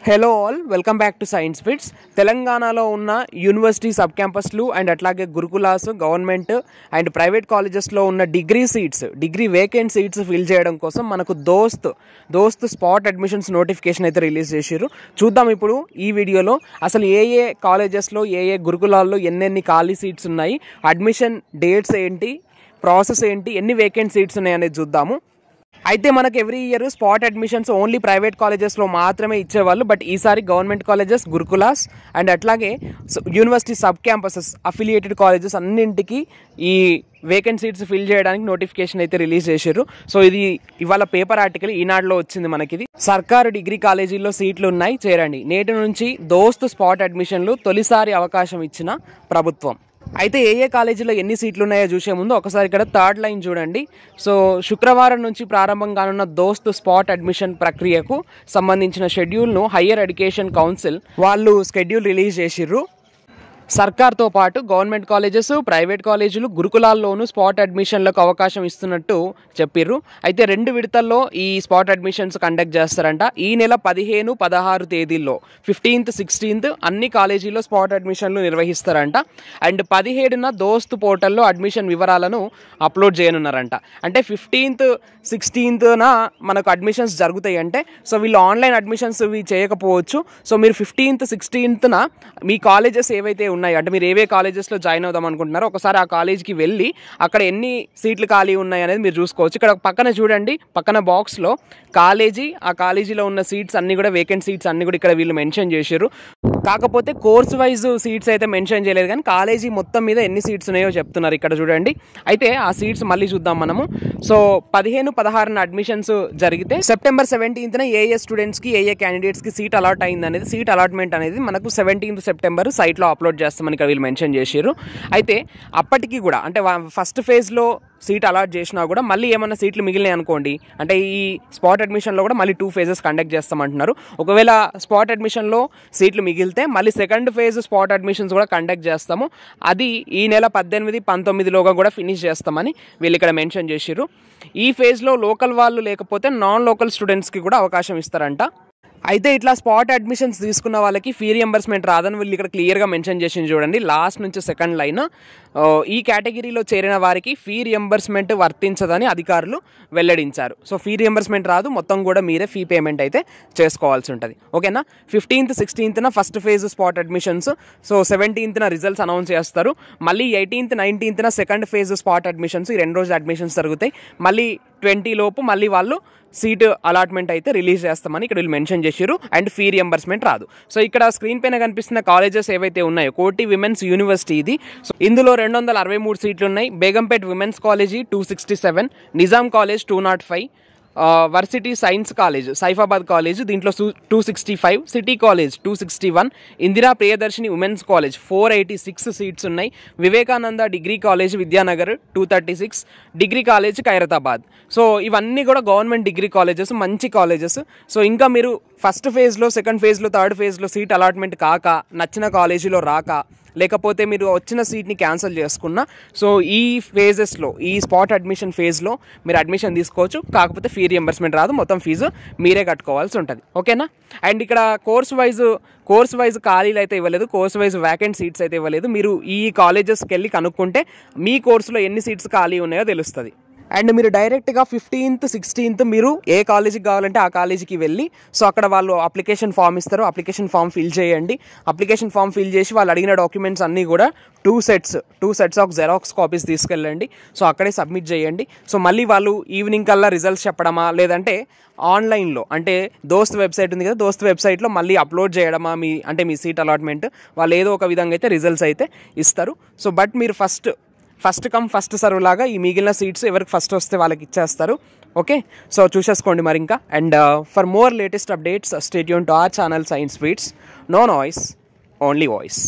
Hello all, welcome back to science bits. తెలంగాణలో ఉన్న university sub క్యాంపస్లు and అట్లాగే gurukuls, government and private కాలేజెస్లో ఉన్న డిగ్రీ వేకెంట్ సీట్స్ ఫిల్ చేయడం కోసం మనకు దోస్త్ స్పాట్ అడ్మిషన్స్ నోటిఫికేషన్ అయితే రిలీజ్ చేశారు. చూద్దాం ఇప్పుడు ఈ వీడియోలో అసలు ఏ కాలేజెస్లో ఏ గురుకులాల్లో ఎన్నెన్ని ఖాళీ సీట్స్ ఉన్నాయి, అడ్మిషన్ డేట్స్ ఏంటి, ప్రాసెస్ ఏంటి, ఎన్ని వేకెంట్ సీట్స్ ఉన్నాయి అనేది చూద్దాము. అయితే మనకు every year spot admissions only private కాలేజెస్లో మాత్రమే ఇచ్చేవాళ్ళు. బట్ ఈసారి గవర్నమెంట్ కాలేజెస్, గురుకులాస్ అండ్ అట్లాగే university sub campuses, affiliated colleges అన్నింటికి ఈ వేకెంట్ సీట్స్ ఫిల్ చేయడానికి నోటిఫికేషన్ అయితే రిలీజ్ చేశారు. సో ఇది ఇవాళ పేపర్ ఆర్టికల్ ఈనాడులో వచ్చింది మనకి. ఇది సర్కారు డిగ్రీ కాలేజీల్లో సీట్లు ఉన్నాయి, చేరండి. నేటి నుంచి దోస్త్ స్పాట్ అడ్మిషన్లు తొలిసారి అవకాశం ఇచ్చిన ప్రభుత్వం. అయితే ఏ కాలేజీలో ఎన్ని సీట్లు ఉన్నాయో చూసే ముందు ఒకసారి ఇక్కడ థర్డ్ లైన్ చూడండి. సో శుక్రవారం నుంచి ప్రారంభం కానున్న దోస్త్ స్పాట్ అడ్మిషన్ ప్రక్రియకు సంబంధించిన షెడ్యూల్ను హయ్యర్ ఎడ్యుకేషన్ కౌన్సిల్ వాళ్ళు షెడ్యూల్ రిలీజ్ చేసిర్రు. సర్కార్తో పాటు గవర్నమెంట్ కాలేజెస్, ప్రైవేట్ కాలేజీలు, గురుకులాల్లోనూ స్పాట్ అడ్మిషన్లకు అవకాశం ఇస్తున్నట్టు చెప్పిర్రు. అయితే 2 విడతల్లో ఈ స్పాట్ అడ్మిషన్స్ కండక్ట్ చేస్తారంట. ఈ నెల 15, 16 తేదీల్లో 15th, 16th అన్ని కాలేజీల్లో స్పాట్ అడ్మిషన్లు నిర్వహిస్తారంట. అండ్ 17న దోస్త్ పోర్టల్లో అడ్మిషన్ వివరాలను అప్లోడ్ చేయనున్నారంట. అంటే 15th, 16thన మనకు అడ్మిషన్స్ జరుగుతాయి. అంటే సో వీళ్ళు ఆన్లైన్ అడ్మిషన్స్ ఇవి చేయకపోవచ్చు. సో మీరు 15th, 16thన మీ కాలేజెస్ ఏవైతే ఉన్నాయి, అంటే మీరు ఏవే కాలేజెస్లో జాయిన్ అవుదాం అనుకుంటున్నారో ఒకసారి ఆ కాలేజ్కి వెళ్ళి అక్కడ ఎన్ని సీట్లు ఖాళీ ఉన్నాయి అనేది మీరు చూసుకోవచ్చు. ఇక్కడ పక్కన చూడండి, పక్కన బాక్స్లో కాలేజీ, ఆ కాలేజీలో ఉన్న సీట్స్ అన్ని కూడా, వేకెంట్ సీట్స్ అన్ని కూడా ఇక్కడ వీళ్ళు మెన్షన్ చేశారు. కాకపోతే కోర్స్ వైజ్ సీట్స్ అయితే మెన్షన్ చేయలేదు, కానీ కాలేజీ మొత్తం మీద ఎన్ని సీట్స్ ఉన్నాయో చెప్తున్నారు ఇక్కడ చూడండి. అయితే ఆ సీట్స్ మళ్ళీ చూద్దాం మనము. సో 15, 16న అడ్మిషన్స్ జరిగితే సెప్టెంబర్ 17న ఏ స్టూడెంట్స్కి, ఏ క్యాండిడేట్స్కి సీట్ అలాట్ అయింది అనేది, సీట్ అలాట్మెంట్ అనేది మనకు 17th సెప్టెంబర్ సైట్లో అప్లోడ్ చేస్తామని ఇక్కడ వీళ్ళు మెన్షన్ చేశారు. అయితే అప్పటికి కూడా, అంటే ఫస్ట్ ఫేజ్లో సీట్ అలాట్ చేసినా కూడా మళ్ళీ ఏమన్నా సీట్లు మిగిలినాయి అనుకోండి, అంటే ఈ స్పాట్ అడ్మిషన్లో కూడా మళ్ళీ 2 phases కండక్ట్ చేస్తామంటున్నారు. ఒకవేళ స్పాట్ అడ్మిషన్లో సీట్లు మిగిలితే మళ్ళీ సెకండ్ ఫేజ్ స్పాట్ అడ్మిషన్స్ కూడా కండక్ట్ చేస్తాము. అది ఈ నెల 18, 19లోగా కూడా ఫినిష్ చేస్తామని వీళ్ళు ఇక్కడ మెన్షన్ చేశారు. ఈ ఫేజ్లో లోకల్ వాళ్ళు లేకపోతే నాన్ లోకల్ స్టూడెంట్స్కి కూడా అవకాశం ఇస్తారంట. అయితే ఇట్లా స్పాట్ అడ్మిషన్స్ తీసుకున్న వాళ్ళకి ఫీ రియంబర్స్మెంట్ రాదని వీళ్ళు ఇక్కడ క్లియర్గా మెన్షన్ చేసింది చూడండి, లాస్ట్ నుంచి సెకండ్ లైన్. ఈ కేటగిరీలో చేరిన వారికి ఫీ రియంబర్స్మెంట్ వర్తించదని అధికారులు వెల్లడించారు. సో ఫీ రియంబర్స్మెంట్ రాదు, మొత్తం కూడా మీరే ఫీ పేమెంట్ అయితే చేసుకోవాల్సి ఉంటుంది. ఓకేనా. 15th, 16thన first phase spot admissions. So 17thన రిజల్ట్స్ అనౌన్స్ చేస్తారు. మళ్ళీ 18th, 19thన సెకండ్ ఫేజ్ స్పాట్ అడ్మిషన్స్. ఈ 2 రోజులు అడ్మిషన్స్ జరుగుతాయి. మళ్ళీ 20 లోపు మళ్ళీ వాళ్ళు సీటు అలాట్మెంట్ అయితే రిలీజ్ చేస్తామని ఇక్కడ వీళ్ళు మెన్షన్ చేశారు. అండ్ ఫీ రియంబర్స్మెంట్ రాదు. సో ఇక్కడ స్క్రీన్ పైన కనిపిస్తున్న కాలేజెస్ ఏవైతే ఉన్నాయో, కోటి విమెన్స్ యూనివర్సిటీ ఇది. సో ఇందులో 263 సీట్లు ఉన్నాయి. Begumpet women's college 267, Nizam college 205, varsity science college, Saifabad college దీంట్లో 265, city college 261, Indira Priyadarshini women's college 486 seats ఉన్నాయి. Vivekananda degree college Vidyanagar 236, degree college Khairatabad. So ఇవన్నీ కూడా గవర్నమెంట్ డిగ్రీ కాలేజెస్, మంచి కాలేజెస్. సో ఇంకా మీరు ఫస్ట్ ఫేజ్లో, సెకండ్ ఫేజ్లో, థర్డ్ ఫేజ్లో సీట్ అలాట్మెంట్ కాక, నచ్చిన కాలేజీలో రాక, లేకపోతే మీరు వచ్చిన సీట్ని క్యాన్సిల్ చేసుకున్నా, సో ఈ ఫేజెస్లో, ఈ స్పాట్ అడ్మిషన్ ఫేజ్లో మీరు అడ్మిషన్ తీసుకోవచ్చు. కాకపోతే ఫీ రియంబర్స్మెంట్ రాదు, మొత్తం ఫీజు మీరే కట్టుకోవాల్సి ఉంటుంది. ఓకేనా. అండ్ ఇక్కడ కోర్స్ వైజ్ ఖాళీలు అయితే ఇవ్వలేదు, కోర్స్ వైజ్ వ్యాకెంట్ సీట్స్ అయితే ఇవ్వలేదు. మీరు ఈ కాలేజెస్కి వెళ్ళి కనుక్కుంటే మీ కోర్సులో ఎన్ని సీట్స్ ఖాళీ ఉన్నాయో తెలుస్తుంది. అండ్ మీరు డైరెక్ట్గా 15th, 16th మీరు ఏ కాలేజీకి కావాలంటే ఆ కాలేజీకి వెళ్ళి, సో అక్కడ వాళ్ళు అప్లికేషన్ ఫామ్ ఇస్తారు, అప్లికేషన్ ఫామ్ ఫిల్ చేయండి. అప్లికేషన్ ఫామ్ ఫిల్ చేసి వాళ్ళు అడిగిన డాక్యుమెంట్స్ అన్నీ కూడా 2 sets ఆఫ్ జెరాక్స్ కాపీస్ తీసుకెళ్ళండి. సో అక్కడే సబ్మిట్ చేయండి. సో మళ్ళీ వాళ్ళు ఈవినింగ్ కల్లా రిజల్ట్స్ చెప్పడమా, లేదంటే ఆన్లైన్లో, అంటే దోస్త్ వెబ్సైట్ ఉంది కదా, దోస్త్ వెబ్సైట్లో మళ్ళీ అప్లోడ్ చేయడమా మీ సీట్ అలాట్మెంట్, వాళ్ళు ఏదో ఒక విధంగా అయితే రిజల్ట్స్ అయితే ఇస్తారు. సో బట్ మీరు ఫస్ట్ కమ్ ఫస్ట్ సర్వ్ లాగా ఈ మిగిలిన సీట్స్ ఎవరికి ఫస్ట్ వస్తే వాళ్ళకి ఇచ్చేస్తారు. ఓకే. సో చూసేసుకోండి మరి ఇంకా. And for more latest updates stay tuned to our channel Science Beats. No noise, only voice.